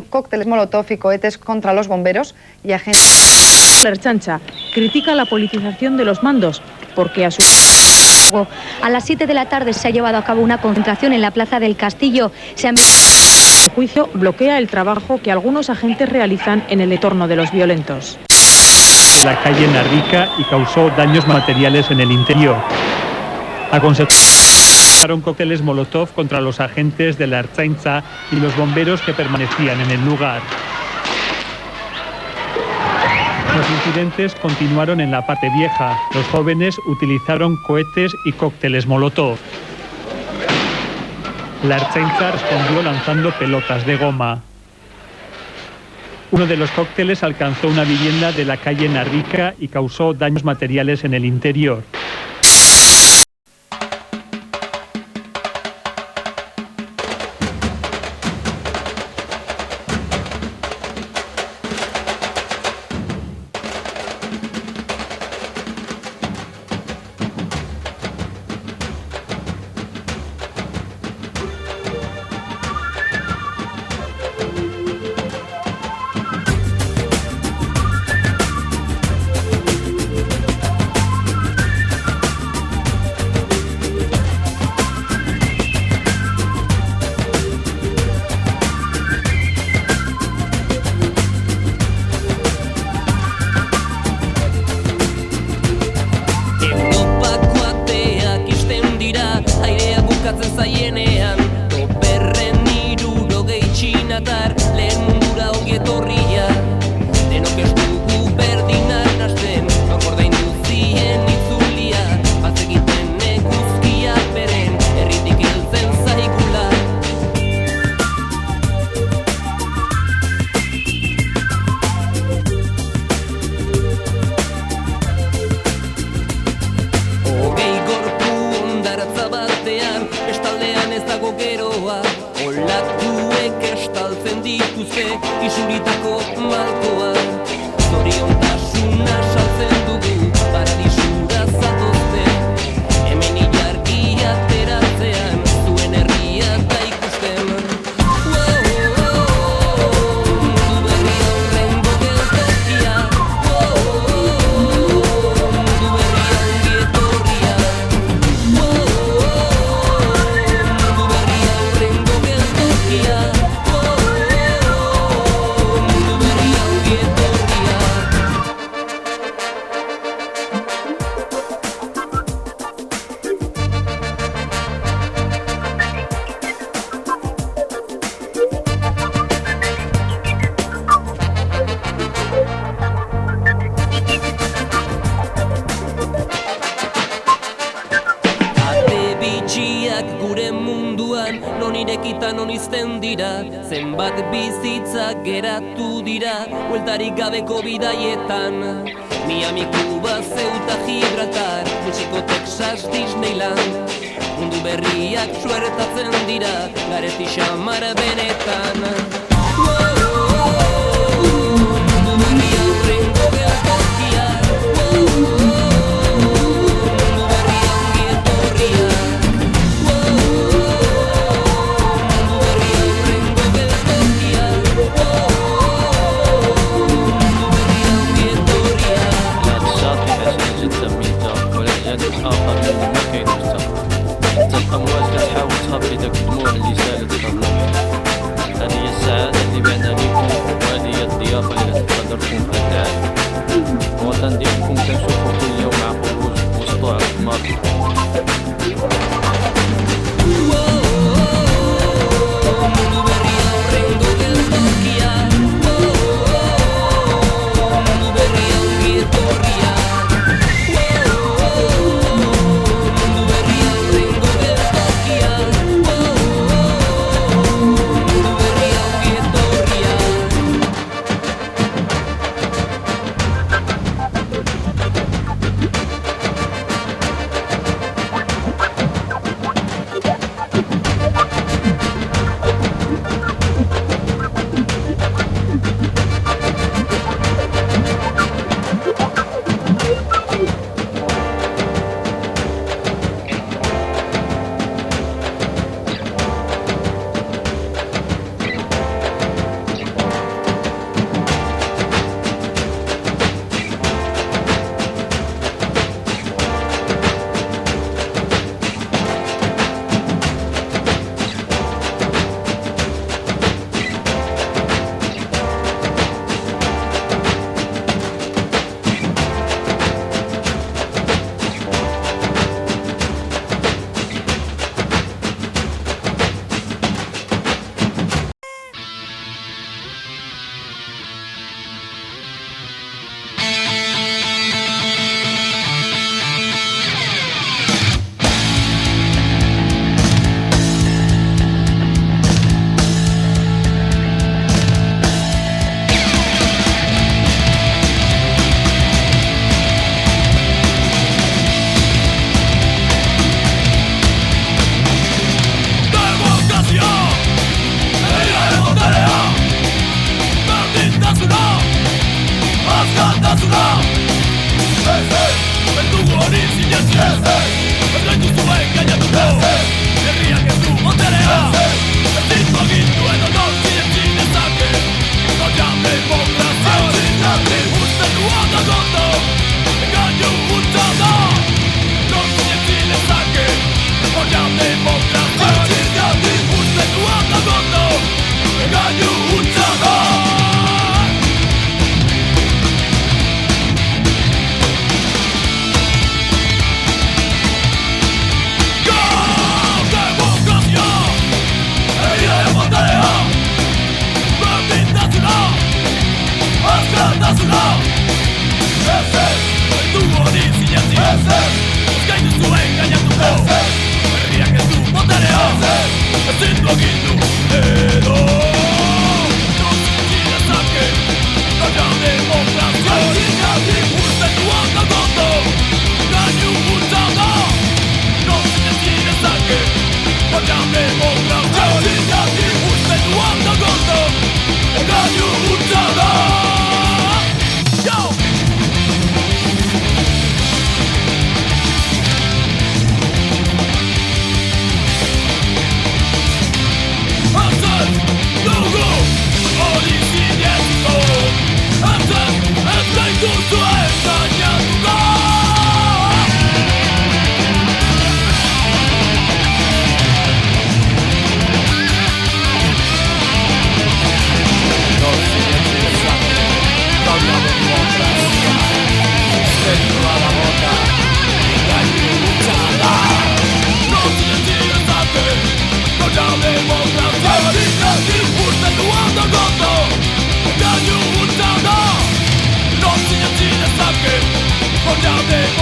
cócteles molotov y cohetes contra los bomberos y agentes. La Ertzaintza critica la politización de los mandos porque a las 7 de la tarde se ha llevado a cabo una concentración en la Plaza del Castillo. El juicio bloquea el trabajo que algunos agentes realizan en el entorno de los violentos. La calle Narrica y causó daños materiales en el interior. A consecuencia, cócteles molotov contra los agentes de la Ertzaintza y los bomberos que permanecían en el lugar. Los incidentes continuaron en la parte vieja. Los jóvenes utilizaron cohetes y cócteles molotov. La Ertzaintza respondió lanzando pelotas de goma. Uno de los cócteles alcanzó una vivienda de la calle Narrica y causó daños materiales en el interior. Gure munduan non irekita non izten dira, zenbat bizitza geratu dira bueltarik gabeko bidaietan. Miami, Cuba, Ceuta, Gibraltar, Mexiko, Texas, Disneyland. Mundu berriak suertatzen dira, garesti xamar benetan. Mundu berria aurrengo geltokia. الأمواج كتحاول تخفي داك الدموع اللي سالت قبلك. هذه الساعة daude